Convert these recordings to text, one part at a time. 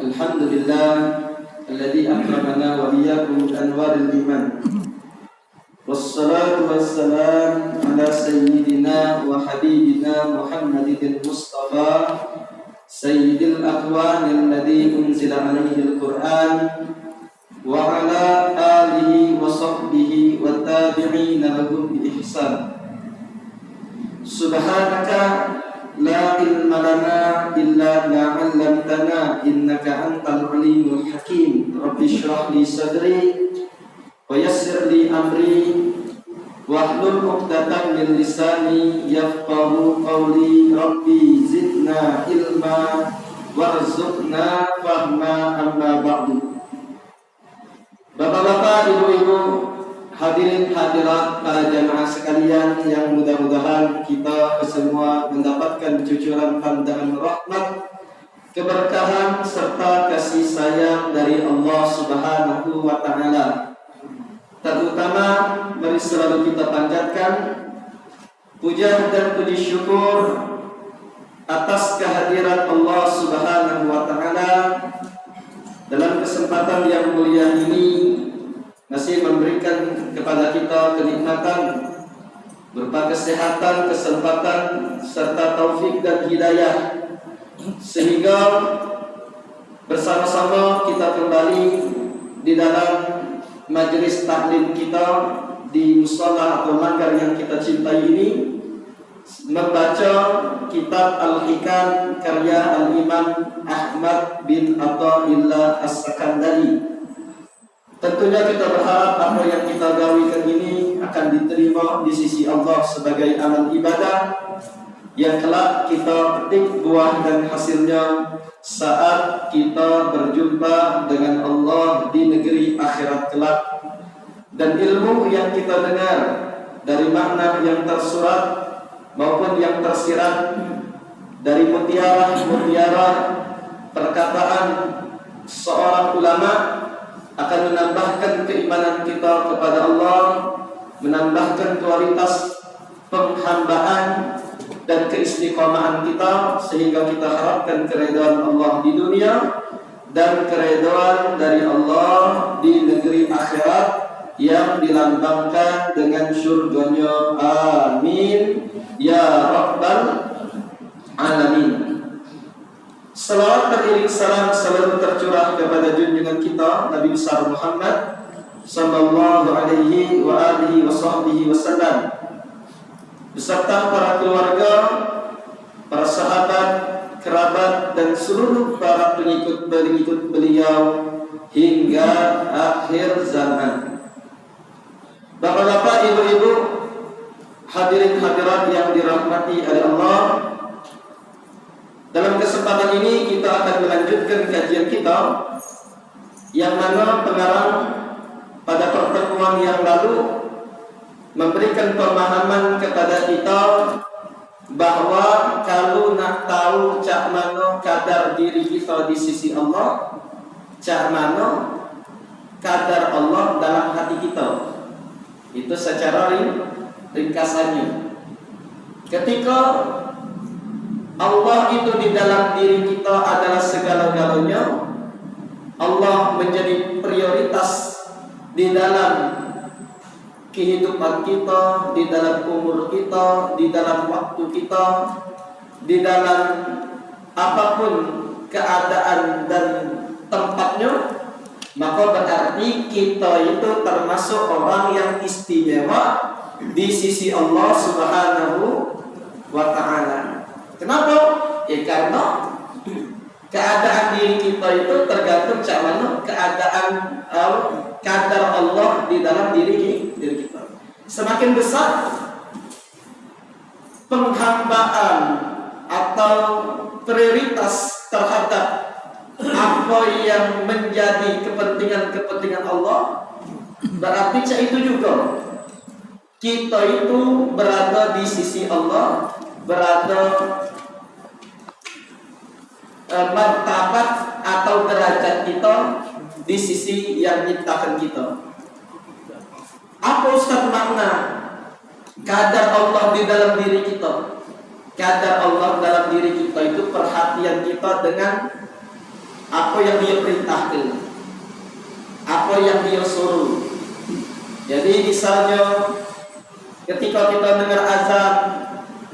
Alhamdulillah alladzi akramana wa iyyakum bi anwaril iman. Wassalatu wassalam ala sayyidina wa habibina Muhammadin Mustafa sayyidil aqwani alladzi unzila alaihi al-Qur'an wa ala alihi wa sahbihi wa tabi'ina lahum bi ihsan. Subhanaka la ilma lana illa ma 'allamtana innaka antal alimul hakim. Rabbi shrah li sadri wa yassir li amri wahlul 'uqdatam min lisani yafqahu qawli. Rabbi zidna ilma warzuqna fahma, amma ba'du. Bapak-bapak, ibu-ibu, hadirin hadirat para jamaah sekalian yang mudah-mudahan kita semua mendapatkan cucuran pandaan rahmat, keberkahan serta kasih sayang dari Allah Subhanahu wa taala. Terutama mari selalu kita panjatkan puja dan puji syukur atas kehadiran Allah Subhanahu wa taala dalam kesempatan yang mulia ini, masih memberikan kepada kita kenikmatan berupa kesehatan, kesempatan, serta taufik dan hidayah, sehingga bersama-sama kita kembali di dalam majelis taklim kita di musala atau manggar yang kita cintai ini, membaca kitab Al-Hikam karya Al-Imam Ahmad bin Athaillah As-Sakandari. Tentunya kita berharap apa yang kita gawikan ini akan diterima di sisi Allah sebagai amal ibadah yang kelak kita petik buah dan hasilnya saat kita berjumpa dengan Allah di negeri akhirat kelak. Dan ilmu yang kita dengar dari makna yang tersurat maupun yang tersirat dari mutiara-mutiara perkataan seorang ulama akan menambahkan keimanan kita kepada Allah, menambahkan kualitas penghambaan dan keistiqomahan kita, sehingga kita harapkan keridhaan Allah di dunia dan keridhaan dari Allah di negeri akhirat yang dilambangkan dengan syurganya. Amin ya rabbal alamin. Salawat beriring salam selalu tercurah kepada junjungan kita Nabi besar Muhammad sallallahu alaihi wa alihi wasallam, beserta para keluarga, para sahabat, kerabat, dan seluruh para pengikut beliau hingga akhir zaman. Bapak-bapak, ibu-ibu, hadirin hadirat yang dirahmati oleh Allah, dalam kesempatan ini kita akan melanjutkan kajian kita yang mana pengarang pada pertemuan yang lalu memberikan pemahaman kepada kita bahwa kalau nak tahu cak mano kadar diri kita di sisi Allah, cak mano kadar Allah dalam hati kita. Itu secara ringkasannya. Ketika Allah itu di dalam diri kita adalah segala-galanya, Allah menjadi prioritas di dalam kehidupan kita, di dalam umur kita, di dalam waktu kita, di dalam apapun keadaan dan tempatnya, maka berarti kita itu termasuk orang yang istimewa di sisi Allah Subhanahu wa ta'ala. Kenapa? Ya karena keadaan diri kita itu tergantung mana keadaan kadar Allah di dalam diri kita. Semakin besar penghambaan atau prioritas terhadap apa yang menjadi kepentingan Allah, berarti itu juga kita itu berada di sisi Allah, berada martabat atau derajat kita di sisi yang menciptakan kita. Apa Ustaz makna kadar Allah di dalam diri kita? kadar Allah dalam diri kita itu perhatian kita dengan apa yang Dia perintahkan, apa yang Dia suruh. Jadi misalnya ketika kita dengar azan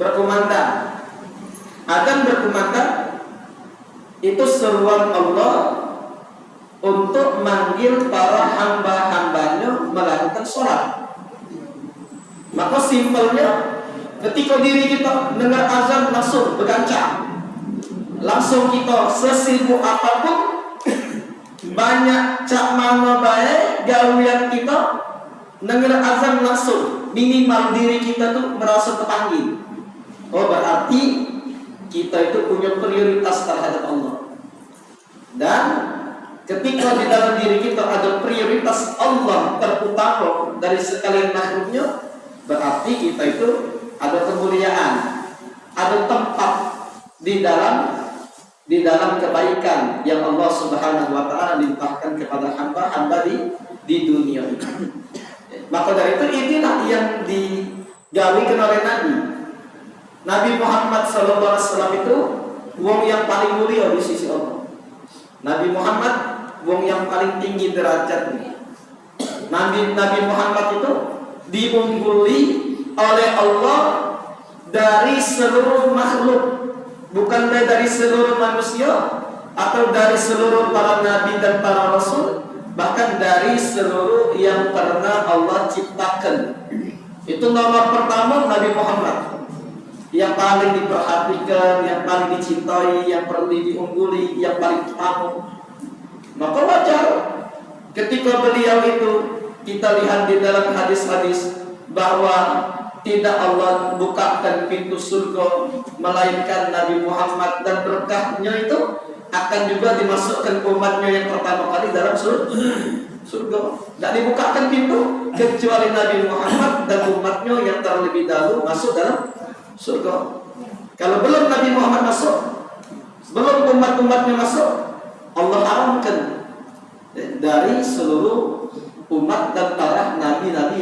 berkumandang, itu seruan Allah untuk manggil para hamba-hambanya melakukan sholat. Maka simpelnya, ketika diri kita dengar azan langsung bergancang, langsung kita sesibuk apapun, banyak cak mana baik gawian kita, dengar azan langsung minimal diri kita tuh merasa terpanggil. Oh, berarti kita itu punya prioritas terhadap Allah. Dan ketika di dalam diri kita ada prioritas Allah terutama dari sekalian makhluknya, berarti kita itu ada kemuliaan, ada tempat di dalam kebaikan yang Allah Subhanahu wa taala limpahkan kepada hamba-hamba di dunia ini. Maka dari itu inilah yang digawikan oleh Nabi Muhammad SAW itu wong yang paling mulia di sisi Allah. Nabi Muhammad wong yang paling tinggi derajatnya. Nabi Muhammad itu diungguli oleh Allah dari seluruh makhluk, bukan dari seluruh manusia atau dari seluruh para nabi dan para rasul, bahkan dari seluruh yang pernah Allah ciptakan. Itu nomor pertama Nabi Muhammad, yang paling diperhatikan, yang paling dicintai, yang perlu diungguli, yang paling utama. Maka wajar ketika beliau itu, kita lihat di dalam hadis-hadis bahwa tidak Allah bukakan pintu surga melainkan Nabi Muhammad, dan berkahnya itu akan juga dimasukkan umatnya yang pertama kali dalam surga. Tidak dibukakan pintu kecuali Nabi Muhammad dan umatnya yang terlebih dahulu masuk dalam surga. Kalau belum Nabi Muhammad masuk, belum umat-umatnya masuk, Allah haramkan dari seluruh umat dan para nabi-nabi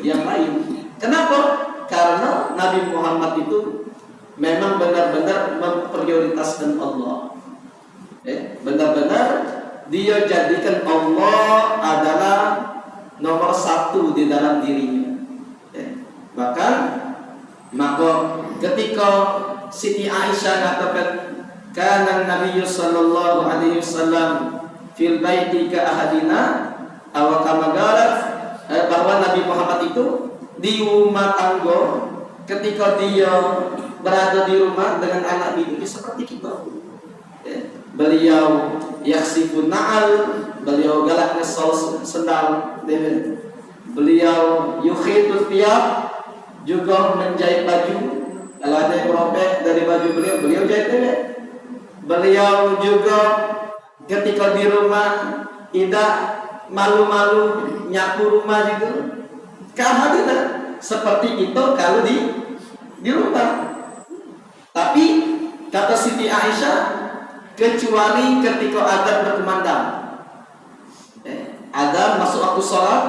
yang lain. Kenapa? Karena Nabi Muhammad itu memang benar-benar memprioritaskan Allah. Benar-benar dia jadikan Allah adalah nomor satu di dalam dirinya. Bahkan maka ketika Siti Aisyah katakan, kana Nabi sallallahu alaihi wasallam fil baiti ka ahadina aw kama qalat, bahwa Nabi Muhammad itu di rumah tangga ketika dia berada di rumah dengan anak bini seperti kita. Beliau yaksifun na'al, beliau galaknya sendal, beliau yukhitut thiyab, juga menjahit baju. Kalau ada yang robek dari baju beliau, beliau jahit. Beliau juga ketika di rumah tidak malu-malu nyapu rumah juga. Keahadian seperti itu kalau di rumah. Tapi kata Siti Aisyah, kecuali ketika adzan berkumandang. Adzan masuk waktu sholat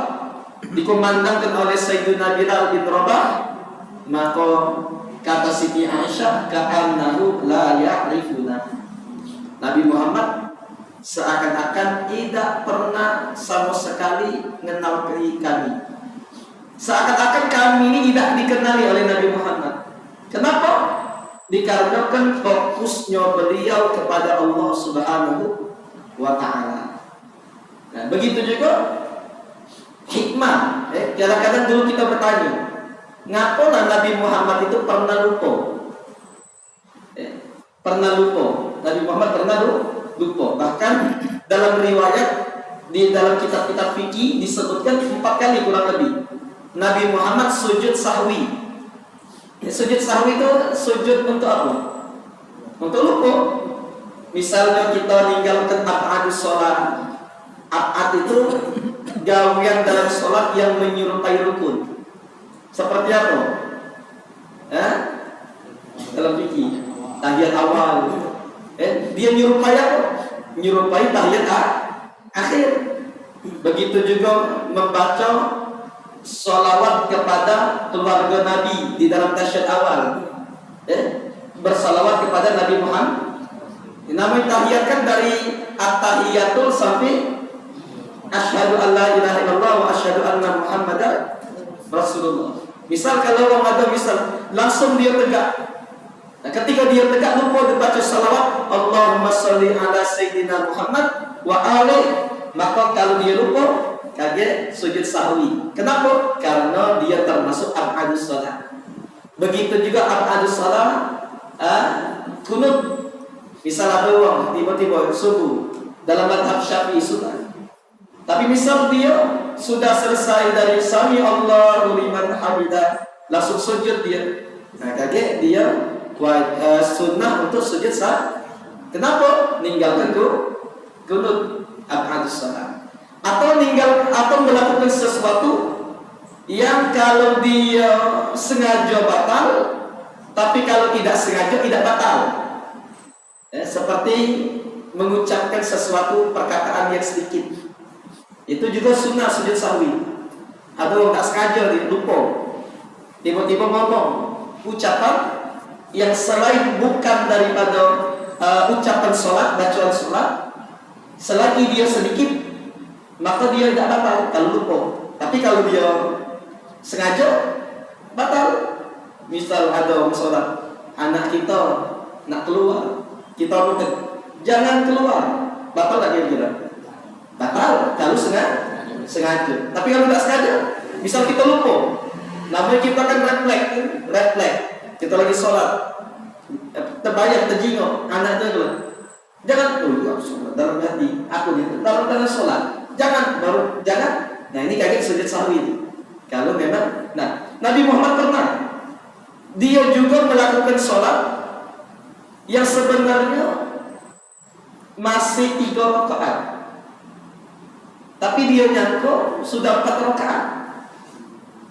dikumandangkan oleh Sayyidina Bilal bin Rabah, maka kata Siti Aisyah, ka'annahu la ya'rifuna. Nabi Muhammad seakan-akan tidak pernah sama sekali mengenal kami. Seakan-akan kami ini tidak dikenali oleh Nabi Muhammad. Kenapa? Dikarenakan fokusnya beliau kepada Allah Subhanahu wa ta'ala. Nah, begitu juga hikmah. Kadang-kadang dulu kita bertanya, ngapalah Nabi Muhammad itu pernah lupa? Pernah lupa. Nabi Muhammad pernah lupa. Bahkan dalam riwayat di dalam kitab-kitab fikih disebutkan 4 kali kurang lebih Nabi Muhammad sujud sahwi. Sujud sahwi itu sujud untuk apa? Untuk lupa. Misalnya kita ninggalkan ab'adus sholat. Ab'ad itu gawian dalam sholat yang menyerupai rukun. Seperti apa? Dalam fikih tahiyat awal. Dia menyerupai apa? Menyerupai tahiyat akhir. Begitu juga membaca sholawat kepada keluarga Nabi di dalam tasyahud awal. bersalawat kepada Nabi Muhammad. Namanya tahiyat kan dari at-tahiyatul sampai asyhadu an la ilaha illallah wa asyhadu anna muhammadar rasulullah. Misal kalau orang ada misal langsung dia tegak. Nah, ketika dia tegak lupa dia baca salawat Allahumma sholli ala sayyidina Muhammad wa ali, maka kalau dia lupa kaget sujud sahwi. Kenapa? Karena dia termasuk ab'adus shalah. Begitu juga ab'adus shalah kunut. Misal ada orang tiba-tiba subuh dalam madhab Syafi'i sunnah. Tapi misal dia sudah selesai dari sami Allahu liman hamidah, langsung sujud dia. Nah, kaget dia sunnah untuk sujud sah. Kenapa? Ninggalkan kunut ab'adus shalah. Atau melakukan sesuatu yang kalau dia sengaja batal, tapi kalau tidak sengaja tidak batal. Seperti mengucapkan sesuatu perkataan yang sedikit, itu juga sunnah sujud sahwi. Atau tak sengaja dia lupa, tiba-tiba ngomong ucapan yang selain bukan daripada ucapan sholat, bacaan sholat, selagi dia sedikit maka dia tidak batal kalau lupa. Tapi kalau dia sengaja batal. Misal ada orang sholat, anak kita nak keluar, kita bukan jangan keluar, batal tak kira-kira? Batal kalau sengaja. Tapi kalau tidak sengaja, misal kita lupa, namanya kita kan refleks. Kita lagi sholat, terbayang, terjingok, anaknya keluar. Jangan sholat dalam hati, aku ni dalam sholat. Jangan. Nah ini kaget sujud sahwi. Kalau memang, Nabi Muhammad pernah, dia juga melakukan sholat yang sebenarnya masih 3 rakaat, tapi dia nyangka sudah 4 rakaat.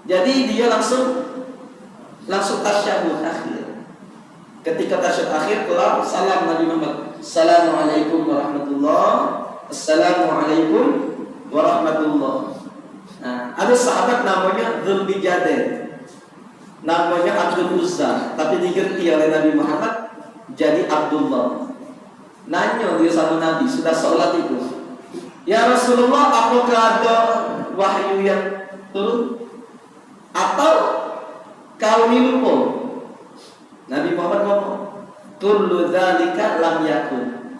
Jadi dia langsung tasyahud akhir. Ketika tasyahud akhir keluar salam Nabi Muhammad, Assalamualaikum warahmatullah. Nah, ada sahabat namanya Dzul Bijadain, namanya Abdul Uzza, tapi diganti oleh Nabi Muhammad jadi Abdullah. Nanya dia sama Nabi sudah sholat itu, ya Rasulullah, apakah ada wahyu yang turun atau kau ini lupa? Nabi Muhammad ngomong, kullu dzalika lam yakun.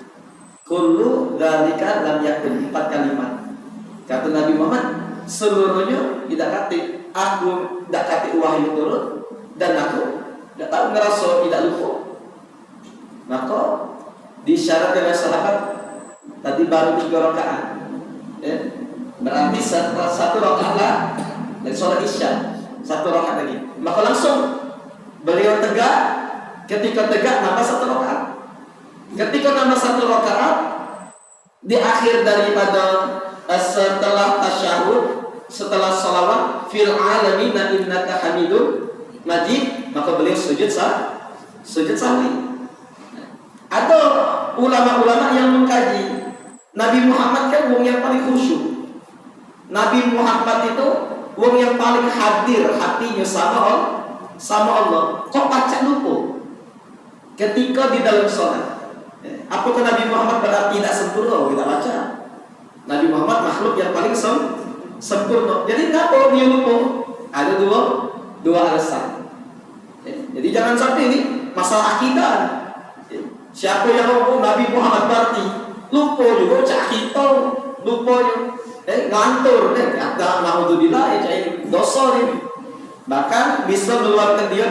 Kullu dzalika lam yakun, 4 kalimat. Kata Nabi Muhammad, seluruhnya tidak kata aku tidak kata wahyu turun, dan aku tidak tahu ngerasa tidak lupa. Maka disyaratkan oleh sahabat tadi baru 3 rakaat, berarti satu rakaat lah dari sholat isya, 1 rakaat lagi. Maka langsung beliau tegak. Ketika tegak nambah 1 rakaat. Ketika nambah 1 rakaat di akhir daripada setelah tasyahud, setelah salawat fil alamina innaka hamidun majid, maka beliau sujud sahwi. Ada ulama-ulama yang mengkaji, Nabi Muhammad kan wong yang paling khusyuk. Nabi Muhammad itu wong yang paling hadir hatinya sama Allah. Kok pacak lupa ketika di dalam sholat? Apakah Nabi Muhammad berarti tidak sempurna? Kita baca Nabi Muhammad makhluk yang paling sempurna. Jadi kenapa dia lupa? Ada dua alasan. Jadi jangan sampai ini masalah akidah. Siapa yang ngomong Nabi Muhammad berarti lupa juga, cak kita lupa ngantur, kata naudzubillah, dosa ini, bahkan bisa mengeluarkan dia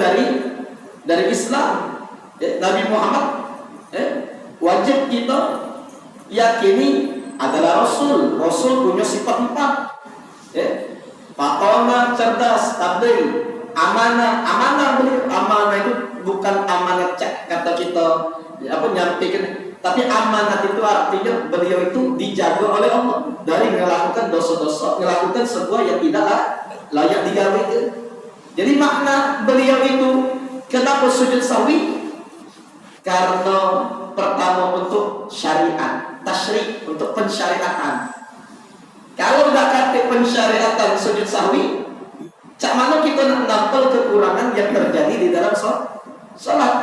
dari Islam. Nabi Muhammad wajib kita yakini adalah Rasul punya sifat 4. Fatona, cerdas, tabligh, amanah beliau. Amanah itu bukan amanah cek kata kita nyampaikan, tapi amanat itu artinya beliau itu dijaga oleh Allah dari melakukan dosa-dosa, melakukan sebuah yang tidak layak digawe. Jadi makna beliau itu kenapa sujud sahwi? Karena pertama untuk syariat, tasyrik, untuk pensyariatan. Kalau tidak kata pensyariatan sujud sahwi, cak mana kita nak nampel kekurangan yang terjadi di dalam salat.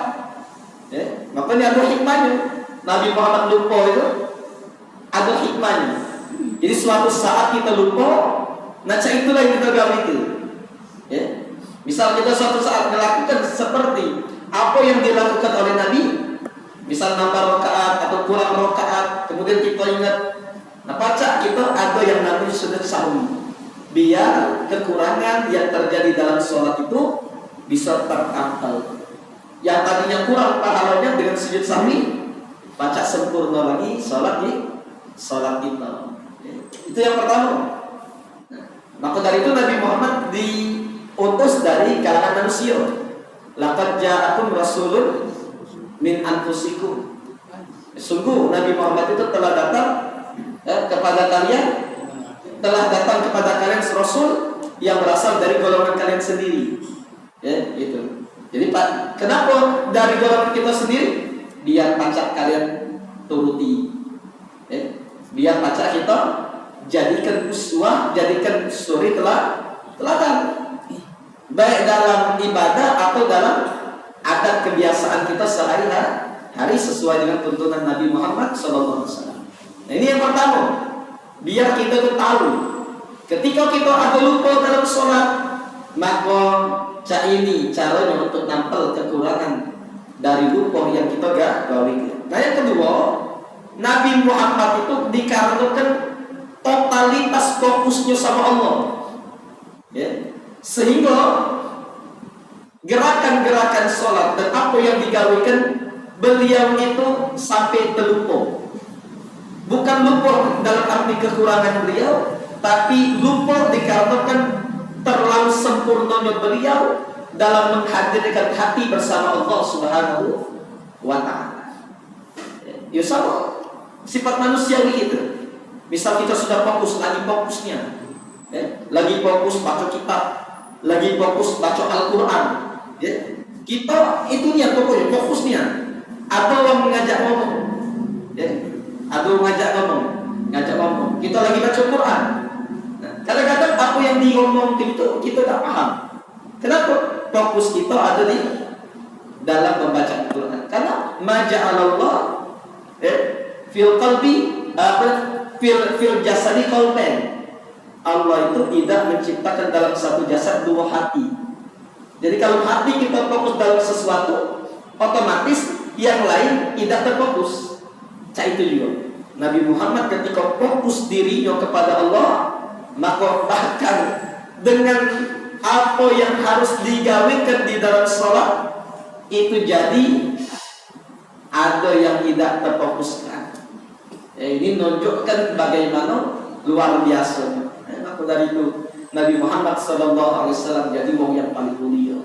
Ya, makanya ada hikmahnya. Nabi Muhammad lupa itu ada hikmahnya. Jadi suatu saat kita lupa, nah itulah yang kita gawe itu. Ya. Misal kita suatu saat melakukan seperti apa yang dilakukan oleh Nabi, misal nambah rakaat atau kurang rakaat, kemudian kita ingat, nah baca kita ada yang Nabi sudah sahwi, biar kekurangan yang terjadi dalam sholat itu bisa terampal. Yang tadinya kurang pahalanya dengan sujud sahwi, baca sempurna lagi sholat kita. Itu yang pertama. Maka dari itu Nabi Muhammad diutus dari kalangan manusia. Laqad ja'akum rasulun min anfusikum. Sungguh Nabi Muhammad itu telah datang kepada kalian, telah datang kepada kalian rasul yang berasal dari golongan kalian sendiri. Ya, itu. Jadi Pak, kenapa dari golongan kita sendiri? Biar pacak kalian turuti. Ya, biar pacak kita jadikan uswah, jadikan suri teladan. Baik dalam ibadah atau dalam adat kebiasaan kita sehari-hari sesuai dengan tuntunan Nabi Muhammad SAW. Nah, ini yang pertama, biar kita tuh tahu ketika kita ada lupa dalam sholat, maka ini caranya untuk nampel kekurangan dari lupa yang kita gak gawe. Nah yang kedua, Nabi Muhammad itu dikarenakan totalitas fokusnya sama Allah, ya. Sehingga gerakan-gerakan sholat dan apa yang digawikan beliau itu sampai terlupa. Bukan lupa dalam arti kekurangan beliau, tapi lupa dikarenakan terlalu sempurnanya beliau dalam menghadirkan hati bersama Allah Subhanahu wa Ta'ala. Ya sama sifat manusiawi itu. Misal kita sudah fokus, lagi fokusnya, lagi fokus baca kitab, lagi fokus baca Al-Quran, ya. Kita itunya pokoknya fokusnya. Ada yang mengajak ngomong, ya. Ada yang ngajak ngomong. Kita lagi baca Quran. Nah, kadang-kadang apa yang diomong itu kita tidak paham. Kenapa? Fokus kita ada di dalam membaca Al-Quran. Karena maja'alallah fil qalbi fil jasadi qalban. Allah itu tidak menciptakan dalam satu jasad dua hati. Jadi kalau hati kita fokus dalam sesuatu, otomatis yang lain tidak terfokus. Itu juga Nabi Muhammad ketika fokus dirinya kepada Allah, maka bahkan dengan apa yang harus digawikan di dalam sholat itu jadi ada yang tidak terfokuskan. Ini menunjukkan bagaimana luar biasa. Maka dari itu Nabi Muhammad SAW jadi wong yang paling mulia.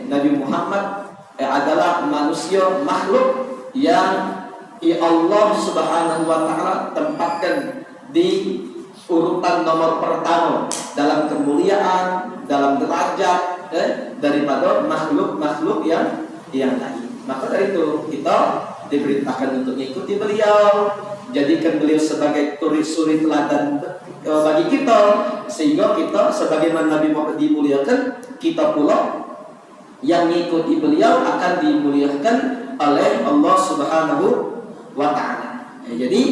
Nabi Muhammad adalah manusia makhluk yang Allah Subhanahu wa Ta'ala tempatkan di urutan nomor pertama dalam kemuliaan, dalam derajat daripada makhluk-makhluk yang lain. Maka dari itu kita diperintahkan untuk mengikuti beliau, jadikan beliau sebagai suri teladan bagi kita, sehingga kita sebagaimana Nabi Muhammad dimuliakan, kita pula yang mengikuti beliau akan dimuliakan oleh Allah Subhanahu wa Ta'ala. Jadi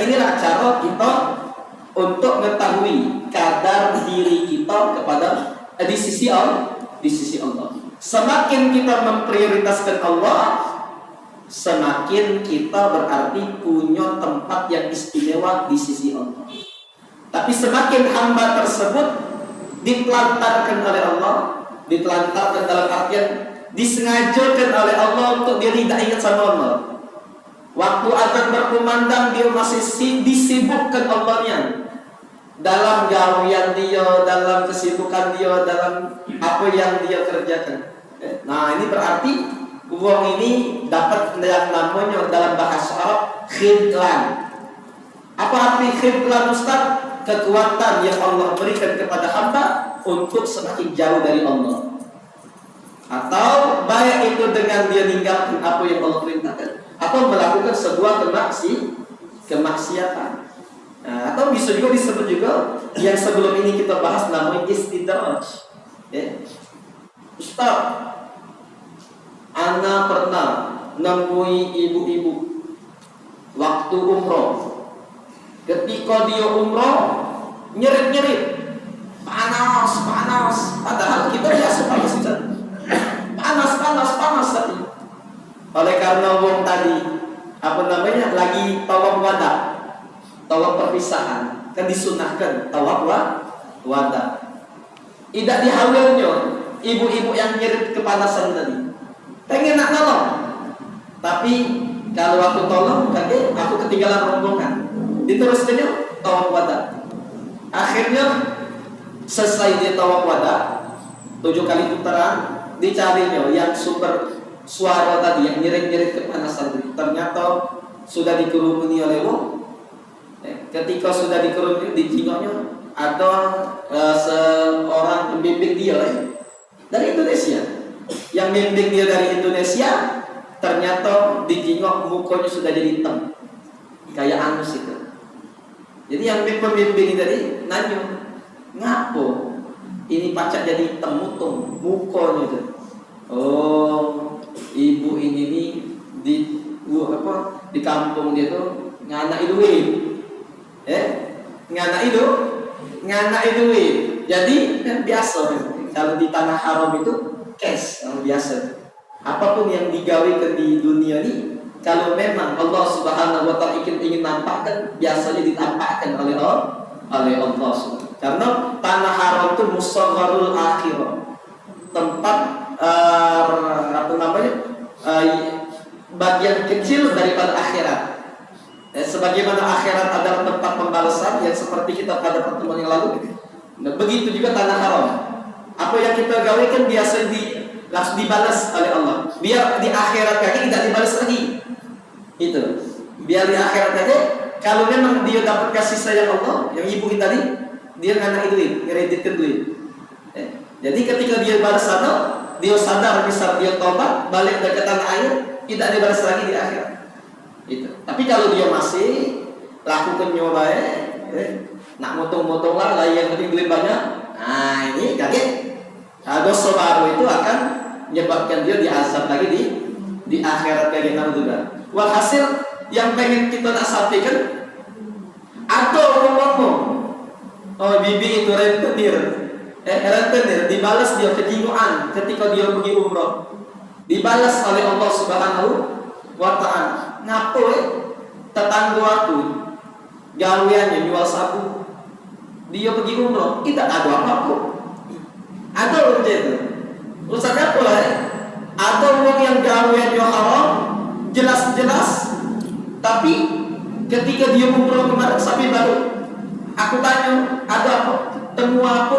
inilah cara kita untuk mengetahui kadar diri kita kepada di sisi Allah. Semakin kita memprioritaskan Allah, semakin kita berarti punya tempat yang istimewa di sisi Allah. Tapi semakin hamba tersebut ditelantarkan oleh Allah, ditelantarkan dalam artian disengajakan oleh Allah untuk dia tidak ingat sama Allah. Waktu azan berkumandang dia masih disibukkan Allahnya dalam gawian dia, dalam kesibukan dia, dalam apa yang dia kerjakan. Nah ini berarti uang ini dapat yang namanya dalam bahasa Arab khidlan. Apa arti khidlan, Ustaz? Kekuatan yang Allah berikan kepada hamba untuk semakin jauh dari Allah. Atau baik itu dengan dia meninggalkan apa yang Allah perintahkan, atau melakukan sebuah kemaksiatan. Nah, atau bisa juga disebut juga yang sebelum ini kita bahas namanya istidraj. Ustaz, Ana pernah nemui ibu-ibu waktu umroh. Ketika dia umroh, nyerit-nyerit, panas, panas. Padahal kita biasa panas saja. Panas, panas, panas tadi. Oleh karena wong tadi, lagi tawaf wada, tawaf perpisahan, kan disunahkan tawaf wada. Tidak dihawilnya ibu-ibu yang nyerit kepanasan tadi. Pengen nak nolong, tapi kalau aku tolong, aku ketinggalan rombongan. Diteruskannya tawaf wada. Akhirnya selesai dia tawaf wada, 7 kali putaran, dicarinya yang sumber suara tadi yang nyerit-nyerit kepanasan tadi. Ternyata sudah dikerumuni oleh wong. Ketika sudah dikerumuni, dijingoknya ada seorang pembimbing dia dari Indonesia. Yang bimbing dia dari Indonesia, ternyata dijingok mukanya sudah jadi hitam, kayak anus itu. Jadi yang pembimbing tadi nanya, ngapo ini pacak jadi hitam mutung mukanya itu? Oh, ibu ini nih di kampung dia tuh nganak duit, nganak duit. Jadi biasa kalau di tanah haram itu cash biasa. Apapun yang digawekan di dunia ini, kalau memang Allah Subhanahu wa taala ingin nampakkan, biasanya ditampakkan oleh Allah Subhanahu. Karena tanah haram itu musagharul akhirah. Tempat bagian kecil daripada akhirat. Sebagaimana akhirat adalah tempat pembalasan yang seperti kita pada pertemuan yang lalu. Nah, begitu juga tanah haram. Apa yang kita gawekan biasa langsung dibalas oleh Allah. Biar di akhirat kaki tidak dibalas lagi. Itu. Biar di akhirat aja, kalau memang dia dapat kasih sayang Allah, yang ibu kita tadi, dia nganak duit, ngereditkan duit. Jadi ketika dia balas sana, dia sadar bisa dia tobat, balik ke tanah air, tidak dibalas lagi di akhirat. Itu. Tapi kalau dia masih lakukan nyoba, nak motong-motong lah yang lebih duit banyak, nah ini kaget. Dosa baru itu akan menyebabkan dia diazab lagi di akhirat kayak gitu. Walhasil yang pengen kita nak sampaikan, atau ngomong, oh bibi itu rentenir, dibalas dia kejiwaan ketika dia pergi umroh, dibalas oleh Allah Subhanahu wa taala. Ngapo tetangga aku gaweannya jual sabu, dia pergi umroh, tidak ada apa-apa. Ada orang itu, urusan apa lah? Ada orang yang gaweannya haram, jelas-jelas, tapi ketika dia umroh kemarin sampai baru, aku tanya, ada apa? Temu apa?